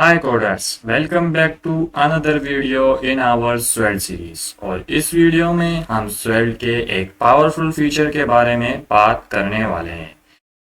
Hi coders, welcome back to another video in our Svelte series. और इस video में हम स्वेल्ट के एक पावरफुल फीचर के बारे में बात करने वाले हैं,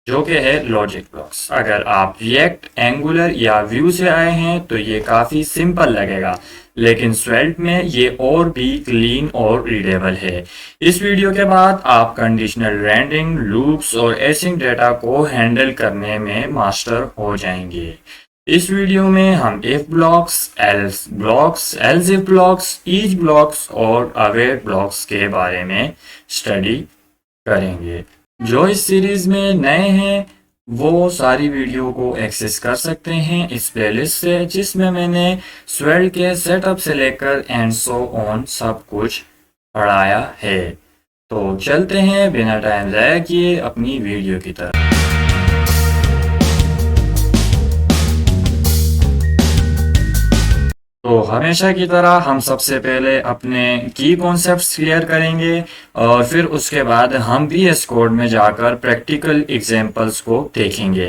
जो कि है लॉजिक ब्लॉक्स। अगर आप रिएक्ट, एंगुलर या व्यू से आए हैं तो ये काफ़ी सिंपल लगेगा, लेकिन स्वेल्ट में ये और भी क्लीन और रीडेबल है। इस वीडियो के बाद आप कंडीशनल रेंडरिंग, लूप्स और एसिंग डेटा को हैंडल करने में मास्टर हो जाएंगे। इस वीडियो में हम if blocks, else blocks, else if blocks, each blocks और अवेट ब्लॉक्स के बारे में स्टडी करेंगे। जो इस सीरीज में नए हैं वो सारी वीडियो को एक्सेस कर सकते हैं इस प्लेलिस्ट से, जिसमें मैंने स्वेल्ट के सेटअप से लेकर एंड सो ऑन सब कुछ पढ़ाया है। तो चलते हैं बिना टाइम ज़ाया किए अपनी वीडियो की तरफ। तो हमेशा की तरह हम सबसे पहले अपने की कॉन्सेप्ट्स क्लियर करेंगे और फिर उसके बाद हम VS कोड में जाकर प्रैक्टिकल एग्जांपल्स को देखेंगे।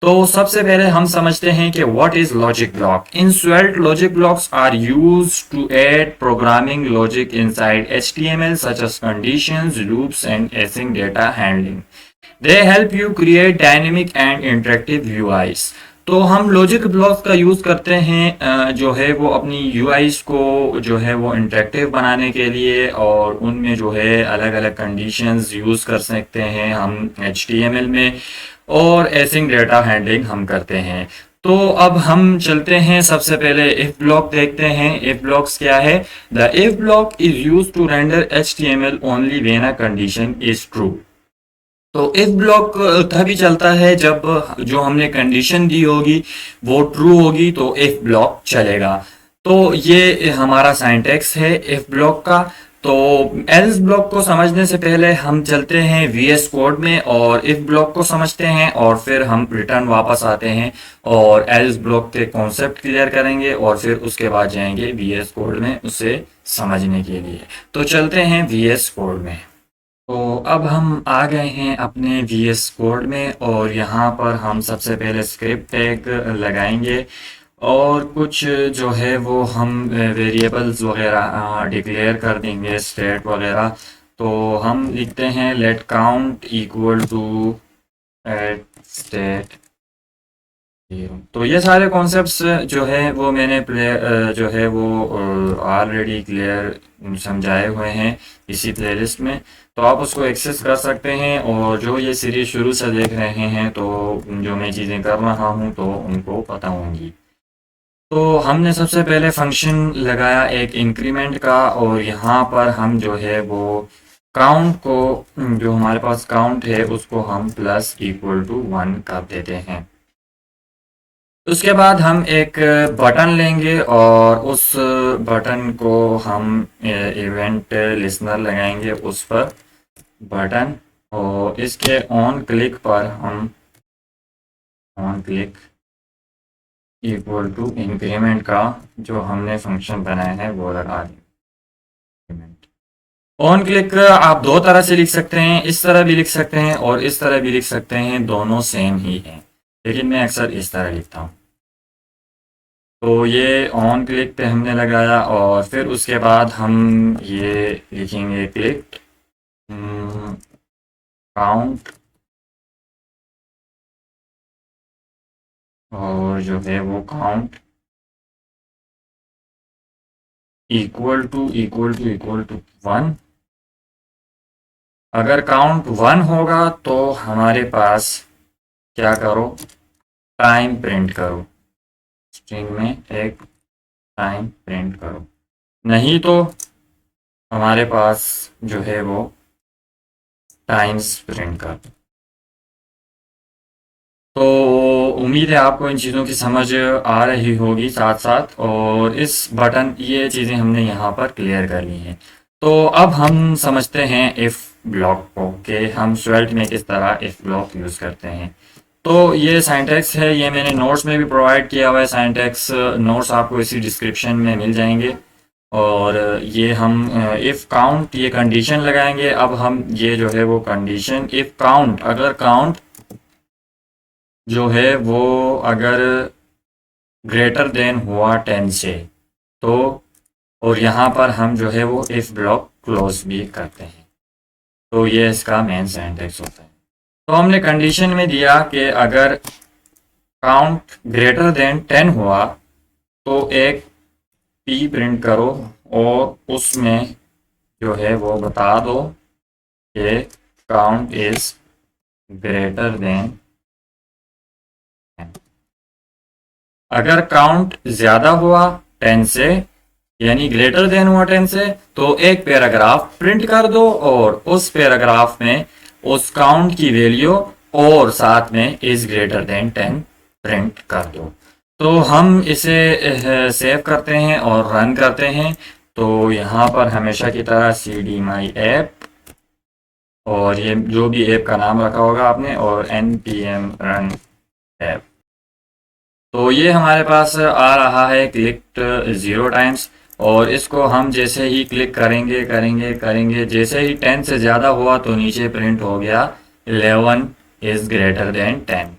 तो सबसे पहले हम समझते हैं कि what is logic block. In Svelte, logic blocks are used to add programming logic inside HTML such as conditions, loops and async data handling. They help you create dynamic and interactive UIs. तो हम logic blocks का use करते हैं जो है वो अपनी यूआईज को जो है वो इंटरेक्टिव बनाने के लिए, और उनमें जो है अलग अलग कंडीशंस यूज़ कर सकते हैं हम HTML में, और एसिंक डेटा हैंडलिंग हम करते हैं। तो अब हम चलते हैं, सबसे पहले इफ ब्लॉक देखते हैं। इफ ब्लॉक्स क्या है? The if block is use to render HTML only when a condition is true. तो इफ ब्लॉक तभी चलता है जब जो हमने कंडीशन दी होगी वो ट्रू होगी, तो इफ ब्लॉक चलेगा। तो ये हमारा सिंटैक्स है इफ ब्लॉक का। तो एल्स ब्लॉक को समझने से पहले हम चलते हैं VS कोड में और इफ ब्लॉक को समझते हैं, और फिर हम रिटर्न वापस आते हैं और एल्स ब्लॉक के कॉन्सेप्ट क्लियर करेंगे, और फिर उसके बाद जाएंगे VS कोड में उसे समझने के लिए। तो चलते हैं VS कोड में। तो अब हम आ गए हैं अपने VS कोड में, और यहाँ पर हम सबसे पहले स्क्रिप्ट टैग लगाएंगे और कुछ जो है वो हम वेरिएबल्स वगैरह डिक्लेयर कर देंगे, स्टेट वगैरह। तो हम लिखते हैं let count equal to at state 0। तो ये सारे कॉन्सेप्ट्स जो है वो मैंने जो है वो ऑलरेडी क्लियर समझाए हुए हैं इसी प्लेलिस्ट में, तो आप उसको एक्सेस कर सकते हैं। और जो ये सीरीज शुरू से देख रहे हैं तो जो मैं चीज़ें कर रहा हूँ तो उनको पता होंगी। तो हमने सबसे पहले फंक्शन लगाया एक इंक्रीमेंट का, और यहाँ पर हम जो है वो काउंट को, जो हमारे पास काउंट है उसको हम प्लस इक्वल टू 1 कर देते हैं। उसके बाद हम एक बटन लेंगे और उस बटन को हम इवेंट लिसनर लगाएंगे उस पर बटन, और इसके ऑन क्लिक पर हम on click equal to increment का जो हमने फंक्शन बनाया है वो लगा देंगे। ऑन क्लिक आप दो तरह से लिख सकते हैं, इस तरह भी लिख सकते हैं और इस तरह भी लिख सकते हैं, दोनों सेम ही हैं, लेकिन मैं अक्सर इस तरह लिखता हूँ। तो ये ऑन क्लिक पे हमने लगाया, और फिर उसके बाद हम ये लिखेंगे क्लिक काउंट, और जो है वो काउंट इक्वल टू 1। अगर काउंट 1 होगा तो हमारे पास क्या करो, टाइम प्रिंट करो, स्ट्रिंग में एक टाइम प्रिंट करो, नहीं तो हमारे पास जो है वो टाइम्स प्रिंट कर। तो उम्मीद है आपको इन चीज़ों की समझ आ रही होगी साथ साथ, और इस बटन, ये चीज़ें हमने यहाँ पर क्लियर कर ली हैं। तो अब हम समझते हैं इफ़ ब्लॉक को, कि हम स्वेल्ट में किस तरह इफ़ ब्लॉक यूज़ करते हैं। तो ये सिंटैक्स है, ये मैंने नोट्स में भी प्रोवाइड किया हुआ है। सिंटैक्स नोट्स आपको इसी डिस्क्रिप्शन में मिल जाएंगे। और ये हम इफ़ काउंट, ये कंडीशन लगाएंगे। अब हम ये जो है वो कंडीशन इफ़ काउंट, अगर काउंट जो है वो अगर ग्रेटर देन हुआ 10 से, तो और यहाँ पर हम जो है वो इफ ब्लॉक क्लोज भी करते हैं। तो ये इसका मेन सिंटैक्स होता है। तो हमने कंडीशन में दिया कि अगर काउंट ग्रेटर देन 10 हुआ तो एक पी प्रिंट करो और उसमें जो है वो बता दो कि काउंट इज ग्रेटर देन 10। अगर काउंट ज्यादा हुआ 10 से, यानी ग्रेटर देन हुआ 10 से, तो एक पैराग्राफ प्रिंट कर दो और उस पैराग्राफ में उस काउंट की वैल्यू और साथ में इज ग्रेटर देन 10 प्रिंट कर दो। तो हम इसे सेव करते हैं और रन करते हैं। तो यहाँ पर हमेशा की तरह cd my app और ये जो भी ऐप का नाम रखा होगा आपने और npm run app। तो ये हमारे पास आ रहा है क्लिक 0 टाइम्स और इसको हम जैसे ही क्लिक करेंगे करेंगे करेंगे, जैसे ही 10 से ज़्यादा हुआ तो नीचे प्रिंट हो गया 11 इज़ ग्रेटर देन 10।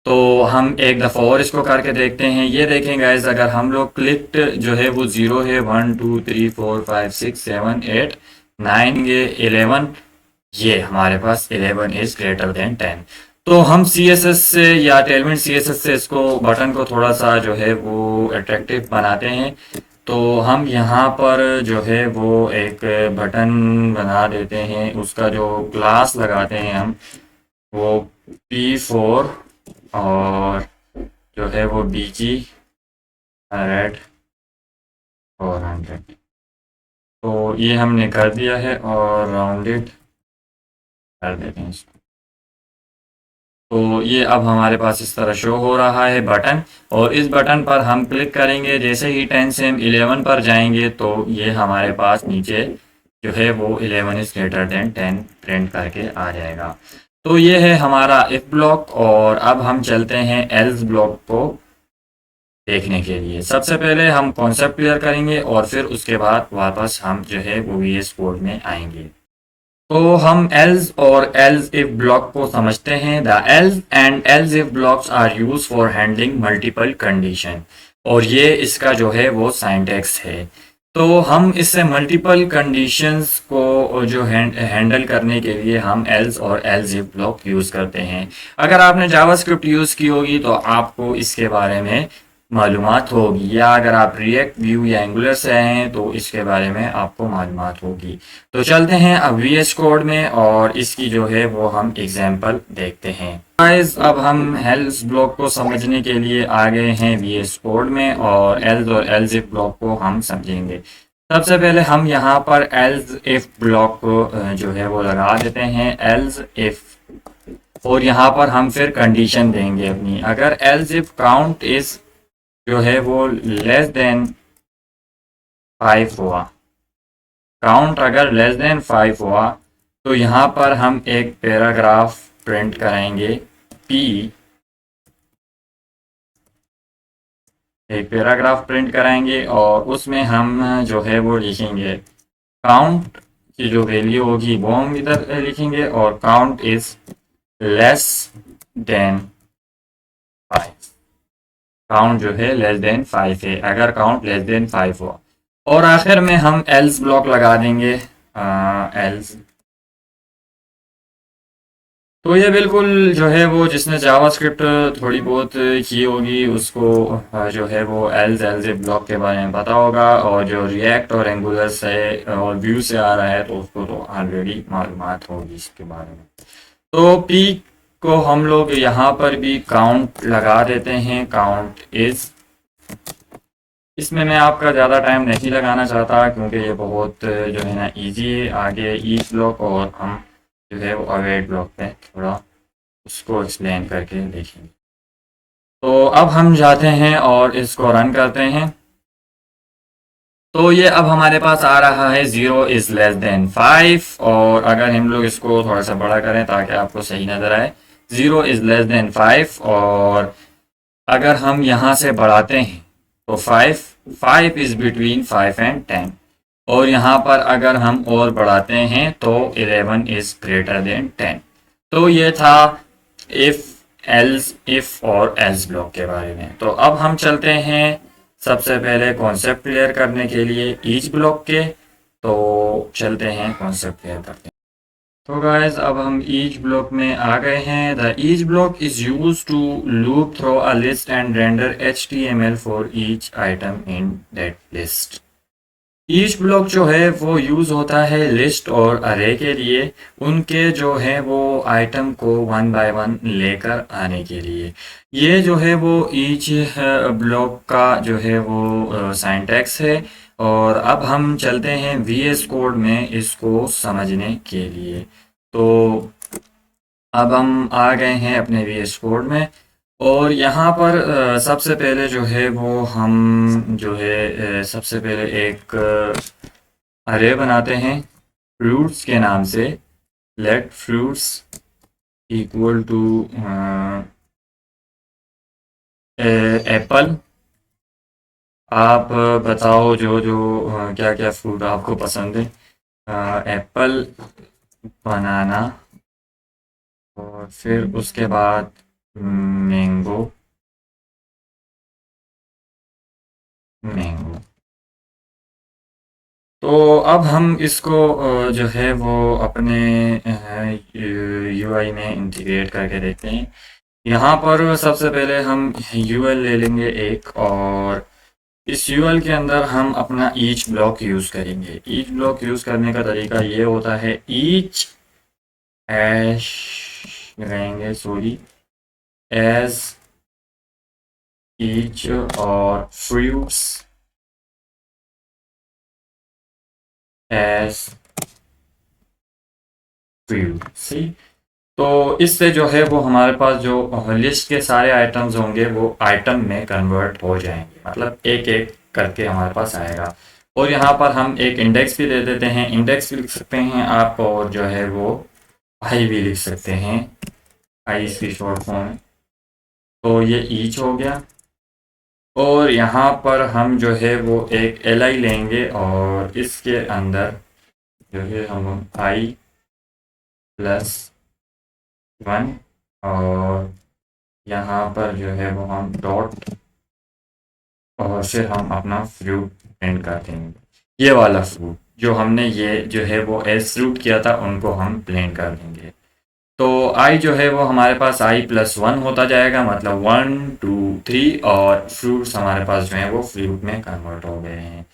तो हम एक दफ़ा और इसको करके देखते हैं। ये देखें गाइस, अगर हम लोग क्लिक जो है वो 0 है, 1 2 3 4 5 6 7 8 9 ये 11, ये हमारे पास 11 इज़ ग्रेटर देन 10। तो हम CSS से या टेलमेंट CSS से इसको बटन को थोड़ा सा जो है वो अट्रैक्टिव बनाते हैं। तो हम यहाँ पर जो है वो एक बटन बना देते हैं, उसका जो क्लास लगाते हैं हम वो P4 और जो है वो BG रेड 400। तो ये हमने कर दिया है और राउंडेड कर देते हैं इसको। तो ये अब हमारे पास इस तरह शो हो रहा है बटन, और इस बटन पर हम क्लिक करेंगे, जैसे ही 10 से हम 11 पर जाएंगे तो ये हमारे पास नीचे जो है वो 11 इज ग्रेटर देन 10 प्रिंट करके आ जाएगा। तो ये है हमारा इफ ब्लॉक। और अब हम चलते हैं एल्स ब्लॉक को देखने के लिए। सबसे पहले हम कॉन्सेप्ट क्लियर करेंगे और फिर उसके बाद वापस हम जो है वो VS कोड में आएंगे। तो हम एल्स और एल्स इफ ब्लॉक को समझते हैं। The else and else if blocks are use for handling multiple condition, और ये इसका जो है वो सिंटैक्स है। तो हम इससे मल्टीपल कंडीशंस को जो हैंडल करने के लिए हम एल्स और एल्स इफ ब्लॉक यूज करते हैं। अगर आपने जावास्क्रिप्ट यूज की होगी तो आपको इसके बारे में मालूमात होगी, या अगर आप रिएक्ट, व्यू या एंगुलर से आए हैं तो इसके बारे में आपको मालूमात होगी। तो चलते हैं अब VS कोड में और इसकी जो है वो हम एग्जांपल देखते हैं। गाइस, अब हम एल्स ब्लॉक को समझने के लिए आ गए हैं VS कोड में और एल्स और एल्स इफ ब्लॉक को हम समझेंगे। सबसे पहले हम यहाँ पर एल्स इफ ब्लॉक को जो है वो लगा देते हैं, एल्स इफ, और यहाँ पर हम फिर कंडीशन देंगे अपनी। अगर एल्स इफ काउंट इज जो है वो लेस देन 5 हुआ, काउंट अगर लेस देन 5 हुआ तो यहाँ पर हम एक पैराग्राफ प्रिंट कराएंगे P, एक पैराग्राफ प्रिंट कराएंगे और उसमें हम जो है वो लिखेंगे काउंट की जो वैल्यू होगी वो हम इधर लिखेंगे और count is less than 5। Count जो है लेस देन 5 है, अगर काउंट लेस देन 5 हो। और आखिर में हम एल्स ब्लॉक लगा देंगे, एल्स। तो ये बिल्कुल जो है वो जिसने जावास्क्रिप्ट थोड़ी बहुत की होगी उसको जो है वो एल्स एल्स ब्लॉक के बारे में पता होगा, और जो रिएक्ट और एंगुलर से और व्यू से आ रहा है तो उसको तो ऑलरेडी मालूमात होगी इसके बारे में। तो P को हम लोग यहाँ पर भी काउंट लगा देते हैं, काउंट इज। इसमें मैं आपका ज़्यादा टाइम नहीं लगाना चाहता क्योंकि ये बहुत जो है ना इजी है। आगे ईच ब्लॉक और हम जो है वो अवेट ब्लॉक पे थोड़ा उसको एक्सप्लेन करके देखेंगे। तो अब हम जाते हैं और इसको रन करते हैं। तो ये अब हमारे पास आ रहा है 0 इज लेस देन 5, और अगर हम लोग इसको थोड़ा सा बड़ा करें ताकि आपको सही नज़र आए, 0 इज लेस देन 5, और अगर हम यहाँ से बढ़ाते हैं तो 5 इज बिटवीन 5 एंड 10, और यहाँ पर अगर हम और बढ़ाते हैं तो 11 इज ग्रेटर देन 10। तो ये था इफ एल्स इफ और एल्स ब्लॉक के बारे में। तो अब हम चलते हैं सबसे पहले कॉन्सेप्ट क्लियर करने के लिए ईच ब्लॉक के। तो चलते हैं कॉन्सेप्ट क्लियर करते हैं। तो गाइस अब हम ईच ब्लॉक में आ गए हैं। The each block is use to loop through a list and render HTML for each item in that list. Each block जो है वो यूज़ होता है लिस्ट और अरे के लिए, उनके जो है वो आइटम को वन बाय वन लेकर आने के लिए। ये जो है वो ईच ब्लॉक का जो है वो सिंटैक्स है। और अब हम चलते हैं VS कोड में इसको समझने के लिए। तो अब हम आ गए हैं अपने VS कोड में। और यहाँ पर सबसे पहले जो है वो हम जो है सबसे पहले एक अरे बनाते हैं फ्रूट्स के नाम से। Let fruits equal to apple. आप बताओ जो जो क्या क्या फ्रूट आपको पसंद है। एप्पल, बनाना, और फिर उसके बाद मैंगो। मैंगो। तो अब हम इसको जो है वो अपने UI में इंटीग्रेट करके देखते हैं। यहाँ पर सबसे पहले हम UL ले लेंगे एक, और इस UL के अंदर हम अपना ईच ब्लॉक यूज़ करेंगे। ईच ब्लॉक यूज़ करने का तरीका ये होता है, ईच एश रहेंगे सॉरी एज ईच और फ्रूट्स एज फ्रूट सी। तो इससे जो है वो हमारे पास जो लिस्ट के सारे आइटम्स होंगे वो आइटम में कन्वर्ट हो जाएंगे, मतलब एक एक करके हमारे पास आएगा। और यहाँ पर हम एक इंडेक्स भी दे देते हैं। इंडेक्स भी लिख सकते हैं आप, और जो है वो आई भी लिख सकते हैं, आई इसकी शॉर्ट फॉर्म है। तो ये ईच हो गया। और यहाँ पर हम जो है वो एक LI लेंगे, और इसके अंदर जो है हम आई प्लस 1, और यहाँ पर जो है वो हम डॉट, और फिर हम अपना फ्रूट प्रिंट कर देंगे। ये वाला फ्रूट जो हमने ये जो है वो एज फ्रूट किया था उनको हम प्रिंट कर देंगे। तो आई जो है वो हमारे पास आई प्लस 1 होता जाएगा, मतलब 1 2 3, और फ्रूट्स हमारे पास जो है वो फ्रूट में कन्वर्ट हो गए हैं।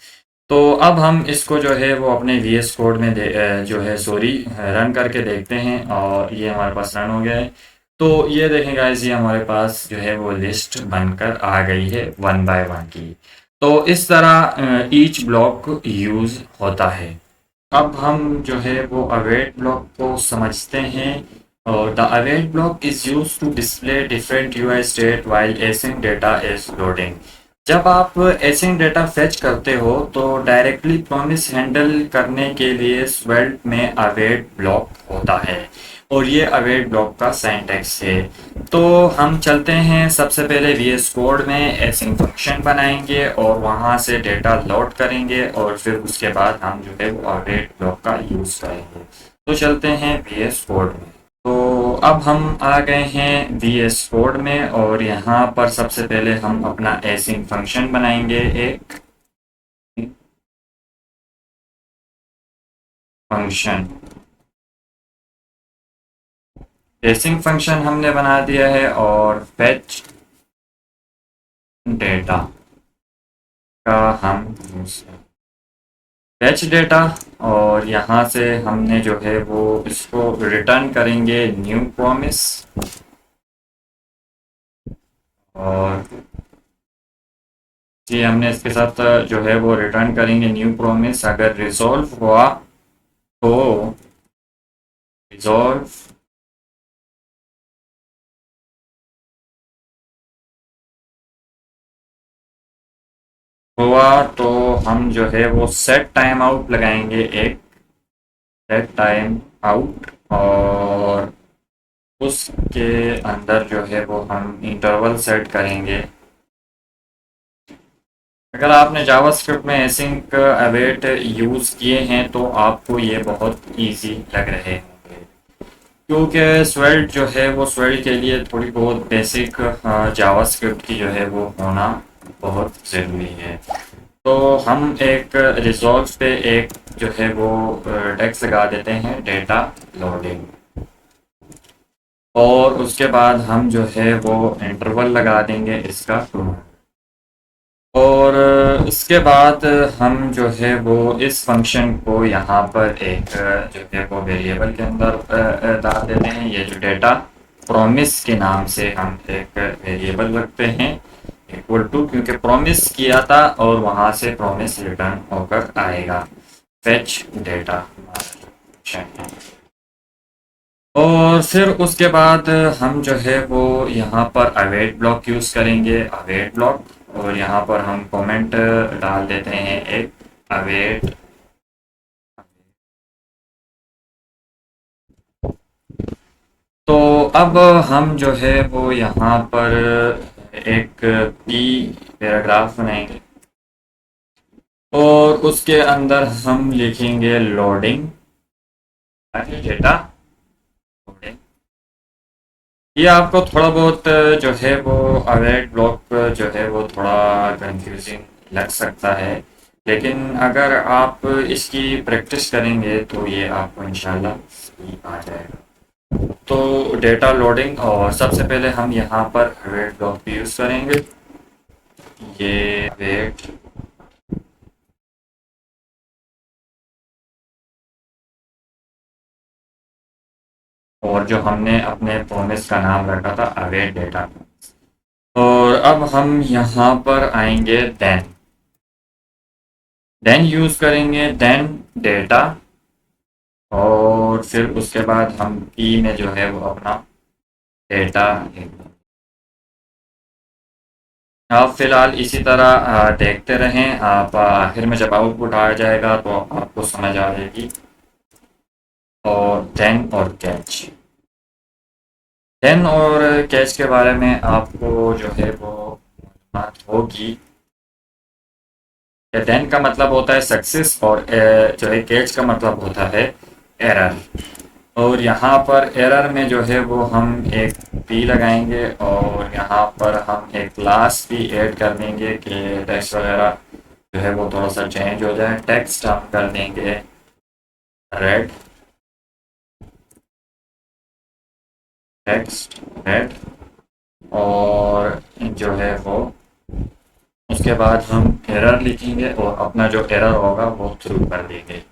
तो अब हम इसको जो है वो अपने VS कोड में जो है सॉरी रन करके देखते हैं, और ये हमारे पास रन हो गया है। तो ये देखें गाइस, ये हमारे पास जो है वो लिस्ट बनकर आ गई है वन बाय वन की। तो इस तरह ईच ब्लॉक यूज होता है। अब हम जो है वो अवेट ब्लॉक को समझते हैं। और the await block is use to display different UI state while async data is loading. जब आप एसिंग डेटा फेच करते हो तो डायरेक्टली प्रॉमिस हैंडल करने के लिए स्वेल्ट में अवेट ब्लॉक होता है, और ये अवेट ब्लॉक का सिंटैक्स है। तो हम चलते हैं सबसे पहले VS कोड में एसिंग फंक्शन बनाएंगे और वहाँ से डेटा लोड करेंगे, और फिर उसके बाद हम जो है वो अवेट ब्लॉक का यूज़ करेंगे। तो चलते हैं VS कोड में। तो अब हम आ गए हैं VS कोड में, और यहाँ पर सबसे पहले हम अपना एसिंग फंक्शन बनाएंगे। एक फंक्शन एसिंग फंक्शन हमने बना दिया है, और फेच डेटा का हम फेच डेटा, और यहाँ से हमने जो है वो इसको रिटर्न करेंगे न्यू प्रॉमिस। और जी हमने इसके साथ जो है वो रिटर्न करेंगे न्यू प्रॉमिस। अगर रिजॉल्व हुआ तो रिजॉल्व हुआ तो हम जो है वो सेट टाइम आउट लगाएंगे, एक सेट टाइम आउट। और उसके अंदर जो है वो हम इंटरवल सेट करेंगे। अगर आपने जावास्क्रिप्ट में एसिंक अवेट यूज़ किए हैं तो आपको ये बहुत इजी लग रहे होंगे। क्योंकि स्वेल्ट जो है वो स्वेल्ट के लिए थोड़ी बहुत बेसिक जावास्क्रिप्ट की जो है वो होना बहुत ज़रूरी है। तो हम एक रिजॉल्व पे एक जो है वो टेक्स्ट लगा देते हैं डेटा लोडिंग, और उसके बाद हम जो है वो इंटरवल लगा देंगे इसका 2, और उसके बाद हम जो है वो इस फंक्शन को यहाँ पर एक जो है वो वेरिएबल के अंदर डाल देते हैं। ये जो डेटा प्रॉमिस के नाम से हम एक वेरिएबल रखते हैं इक्वल टू, क्योंकि प्रॉमिस किया था और वहाँ से प्रॉमिस रिटर्न होकर आएगा फेच डेटा फंक्शन है। और फिर उसके बाद हम जो है वो यहाँ पर अवेट ब्लॉक यूज़ करेंगे, अवेट ब्लॉक, और यहाँ पर हम कमेंट डाल देते हैं एक अवेट। तो अब हम जो है वो यहाँ पर एक पी पैराग्राफ बनाएंगे और उसके अंदर हम लिखेंगे लोडिंग डेटा लोडिंग। ये आपको थोड़ा बहुत जो है वो अवेट ब्लॉक जो है वो थोड़ा कंफ्यूजिंग लग सकता है, लेकिन अगर आप इसकी प्रैक्टिस करेंगे तो ये आपको इंशाल्लाह सही आ जाएगा। तो डेटा लोडिंग, और सबसे पहले हम यहाँ पर अवेट ब्लॉक भी यूज़ करेंगे। ये अवेट और जो हमने अपने प्रोमिस का नाम रखा था अवेट डेटा, और अब हम यहाँ पर आएंगे देन यूज़ करेंगे देन डेटा, और फिर उसके बाद हम पी में जो है वो अपना डेटा। आप फिलहाल इसी तरह देखते रहें, आप आखिर में जब आउटपुट आ जाएगा तो आपको समझ आ जाएगी। और देन और कैच, देन और कैच के बारे में आपको जो है वो बात होगी। देन का मतलब होता है सक्सेस, और जो है कैच का मतलब होता है एरर। और यहाँ पर एरर में जो है वो हम एक पी लगाएंगे, और यहाँ पर हम एक क्लास भी ऐड कर देंगे कि टेक्स्ट वगैरह जो है वो थोड़ा सा चेंज हो जाए। टेक्स्ट हम कर देंगे रेड, टेक्स्ट रेड, और जो है वो उसके बाद हम एरर लिखेंगे और अपना जो एरर होगा वो थ्रू कर देंगे,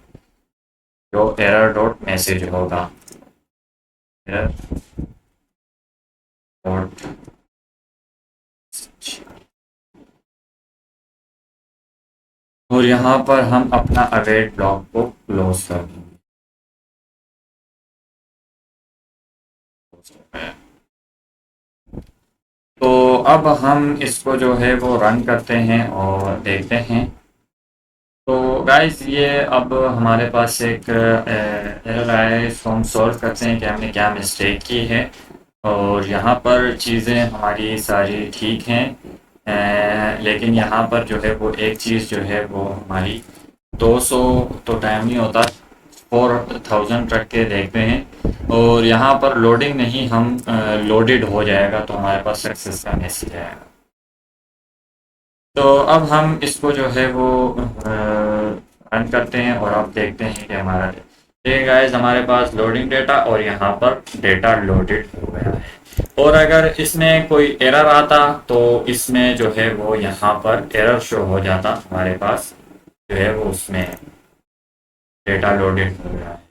जो एरर डॉट मैसेज होगा, एरर डॉट। और यहाँ पर हम अपना अवेट ब्लॉक को क्लोज कर देंगे। तो अब हम इसको जो है वो रन करते हैं और देखते हैं। तो गाइस ये अब हमारे पास एक एरर आया है, इसको हम सॉल्व करते हैं कि हमने क्या मिस्टेक की है। और यहाँ पर चीज़ें हमारी सारी ठीक हैं, लेकिन यहाँ पर जो है वो एक चीज़ जो है वो हमारी 200 तो टाइम नहीं होता, 4000 रख के देखते हैं, और यहाँ पर लोडिंग नहीं, हम लोडेड हो जाएगा तो हमारे पास सक्सेस का मैसेज आएगा। तो अब हम इसको जो है वो रन करते हैं और अब देखते हैं कि हमारा ये गाइस हमारे पास लोडिंग डेटा और यहाँ पर डेटा लोडेड हो गया है। और अगर इसमें कोई एरर आता तो इसमें जो है वो यहाँ पर एरर शो हो जाता, हमारे पास जो है वो उसमें डेटा लोडेड हो गया है।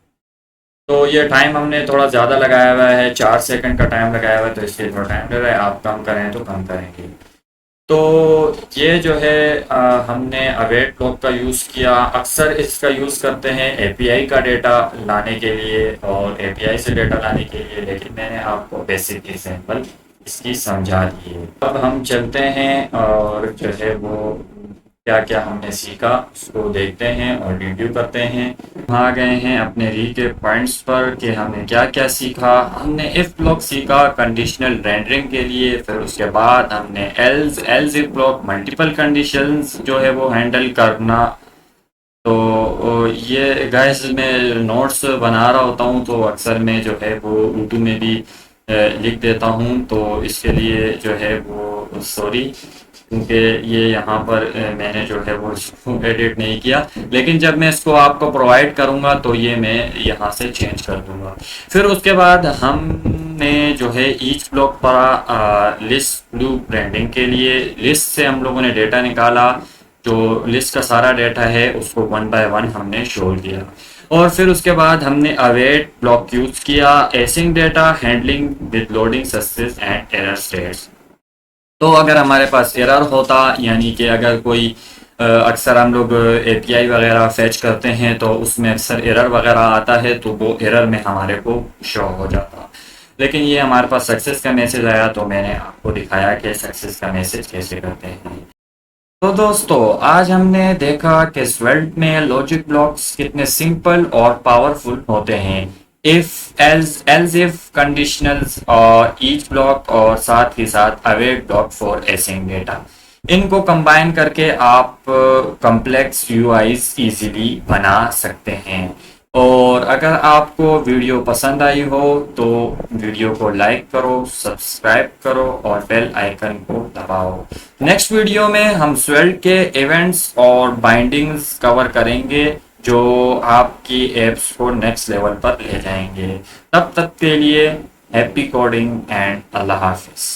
तो ये टाइम हमने थोड़ा ज़्यादा लगाया हुआ है, 4 सेकंड का टाइम लगाया हुआ है, तो इसलिए थोड़ा टाइम लग रहा है। आप कम करें तो कम करेंगे। तो ये जो है हमने अवेट ब्लॉक का यूज़ किया। अक्सर इसका यूज़ करते हैं एपीआई का डेटा लाने के लिए और एपीआई से डेटा लाने के लिए, लेकिन मैंने आपको बेसिक एग्जांपल इसकी समझा दी है। अब हम चलते हैं और जो है वो क्या क्या हमने सीखा उसको देखते हैं और रिव्यू करते हैं। हम आ गए हैं अपने रीके पॉइंट्स पर कि हमने क्या क्या सीखा। हमने इफ ब्लॉक सीखा कंडीशनल रेंडरिंग के लिए, फिर उसके बाद हमने else if block multiple conditions जो है वो हैंडल करना तो ये गाइस मैं नोट्स बना रहा होता हूँ तो अक्सर मैं जो है वो उर्दू में भी लिख देता हूँ, तो इसके लिए जो है वो सॉरी, क्योंकि ये यहाँ पर मैंने जो है वो इसको एडिट नहीं किया, लेकिन जब मैं इसको आपको प्रोवाइड करूँगा तो ये मैं यहाँ से चेंज कर दूँगा। फिर उसके बाद हमने जो है ईच ब्लॉक पर लिस्ट ब्लू ब्रांडिंग के लिए लिस्ट से हम लोगों ने डेटा निकाला, जो लिस्ट का सारा डेटा है उसको वन बाय वन हमने शो किया। और फिर उसके बाद हमने अवेट ब्लॉक यूज किया, async data handling with loading success and error states. तो अगर हमारे पास एरर होता, यानी कि अगर कोई अक्सर हम लोग एपीआई वगैरह फैच करते हैं तो उसमें अक्सर एरर वगैरह आता है, तो वो एरर में हमारे को शो हो जाता। लेकिन ये हमारे पास सक्सेस का मैसेज आया, तो मैंने आपको दिखाया कि सक्सेस का मैसेज कैसे करते हैं। तो दोस्तों आज हमने देखा कि स्वेल्ट में लॉजिक ब्लॉक्स कितने सिंपल और पावरफुल होते हैं। इफ एल्स इफ कंडीशनल्स और ईच ब्लॉक, और साथ ही साथ अवेट ब्लॉक फॉर एसिंग डेटा। इनको कंबाइन करके आप कॉम्प्लेक्स यूआईज इजीली बना सकते हैं। और अगर आपको वीडियो पसंद आई हो तो वीडियो को लाइक करो, सब्सक्राइब करो और बेल आइकन को दबाओ। नेक्स्ट वीडियो में हम स्वेल्ट के इवेंट्स और बाइंडिंग्स कवर करेंगे, जो आपकी एप्स को नेक्स्ट लेवल पर ले जाएंगे। तब तक के लिए happy coding and Allah Hafiz.